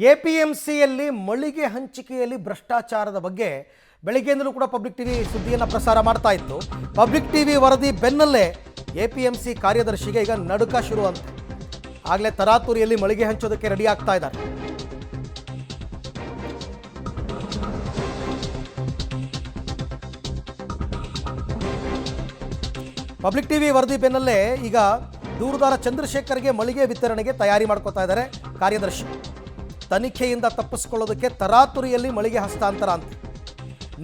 ಎಪಿಎಂಸಿಯಲ್ಲಿ ಮಳಿಗೆ ಹಂಚಿಕೆಯಲ್ಲಿ ಭ್ರಷ್ಟಾಚಾರದ ಬಗ್ಗೆ ಬೆಳಗ್ಗೆಯಿಂದಲೂ ಕೂಡ ಪಬ್ಲಿಕ್ ಟಿವಿ ಸುದ್ದಿಯನ್ನು ಪ್ರಸಾರ ಮಾಡ್ತಾ ಇತ್ತು. ಪಬ್ಲಿಕ್ ಟಿವಿ ವರದಿ ಬೆನ್ನಲ್ಲೇ ಎಪಿಎಂಸಿ ಕಾರ್ಯದರ್ಶಿಗೆ ಈಗ ನಡುಕ ಶುರು ಅಂತ. ಆಗಲೇ ತರಾತುರಿಯಲ್ಲಿ ಮಳಿಗೆ ಹಂಚೋದಕ್ಕೆ ರೆಡಿ ಆಗ್ತಾ ಇದ್ದಾರೆ. ಪಬ್ಲಿಕ್ ಟಿವಿ ವರದಿ ಬೆನ್ನಲ್ಲೇ ಈಗ ದೂರುದಾರ ಚಂದ್ರಶೇಖರ್ಗೆ ಮಳಿಗೆ ವಿತರಣೆಗೆ ತಯಾರಿ ಮಾಡ್ಕೋತಾ ಇದ್ದಾರೆ ಕಾರ್ಯದರ್ಶಿ. ತನಿಖೆಯಿಂದ ತಪ್ಪಿಸ್ಕೊಳ್ಳೋದಕ್ಕೆ ತರಾತುರಿಯಲ್ಲಿ ಮಳಿಗೆ ಹಸ್ತಾಂತರ ಅಂತ.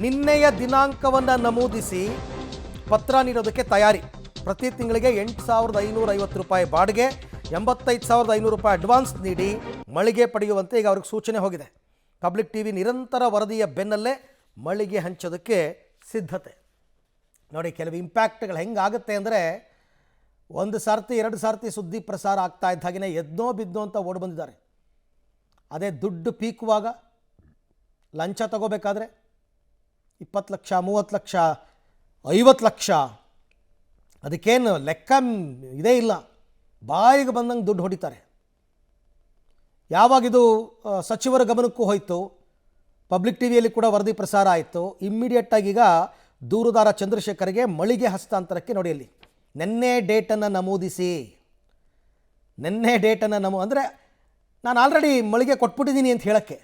ನಿನ್ನೆಯ ದಿನಾಂಕವನ್ನು ನಮೂದಿಸಿ ಪತ್ರ ನೀಡೋದಕ್ಕೆ ತಯಾರಿ. ಪ್ರತಿ ತಿಂಗಳಿಗೆ 8,550 ರೂಪಾಯಿ ಬಾಡಿಗೆ, 85,500 ರೂಪಾಯಿ ಅಡ್ವಾನ್ಸ್ ನೀಡಿ ಮಳಿಗೆ ಪಡೆಯುವಂತೆ ಈಗ ಅವ್ರಿಗೆ ಸೂಚನೆ ಹೋಗಿದೆ. ಪಬ್ಲಿಕ್ ಟಿವಿ ನಿರಂತರ ವರದಿಯ ಬೆನ್ನಲ್ಲೇ ಮಳಿಗೆ ಹಂಚೋದಕ್ಕೆ ಸಿದ್ಧತೆ. ನೋಡಿ, ಕೆಲವು ಇಂಪ್ಯಾಕ್ಟ್ಗಳು ಹೆಂಗಾಗುತ್ತೆ ಅಂದರೆ, ಒಂದು ಸಾರ್ತಿ ಎರಡು ಸಾರ್ತಿ ಸುದ್ದಿ ಪ್ರಸಾರ ಆಗ್ತಾ ಇದ್ದ ಹಾಗೆಯೇ ಎದ್ನೋ ಬಿದ್ದೋ ಅಂತ ಓಡಿ ಬಂದಿದ್ದಾರೆ. ಅದೇ ದುಡ್ಡು ಪೀಕುವಾಗ ಲಂಚ ತಗೋಬೇಕಾದ್ರೆ 20 ಲಕ್ಷ, 30 ಲಕ್ಷ, 50 ಲಕ್ಷ, ಅದಕ್ಕೇನು ಲೆಕ್ಕ ಇದೇ ಇಲ್ಲ. ಬಾಯಿಗೆ ಬಂದಂಗೆ ದುಡ್ಡು ಹೊಡಿತಾರೆ. ಯಾವಾಗಿದು ಸಚಿವರ ಗಮನಕ್ಕೂ ಹೋಯಿತು, ಪಬ್ಲಿಕ್ ಟಿವಿಯಲ್ಲಿ ಕೂಡ ವರದಿ ಪ್ರಸಾರ ಆಯಿತು. ಇಮ್ಮಿಡಿಯೇಟಾಗಿ ಈಗ ದೂರುದಾರ ಚಂದ್ರಶೇಖರ್ಗೆ ಮಳಿಗೆ ಹಸ್ತಾಂತರಕ್ಕೆ ನೋಡಿ, ಅಲ್ಲಿ ನೆನ್ನೆ ಡೇಟನ್ನು ನಮೂದಿಸಿ, ನೆನ್ನೆ ಡೇಟನ್ನು ಅಂದರೆ ನಾನು ಆಲ್ರೆಡಿ ಮಳಿಗೆ ಕೊಟ್ಬಿಟ್ಟಿದ್ದೀನಿ ಅಂತ ಹೇಳೋಕ್ಕೆ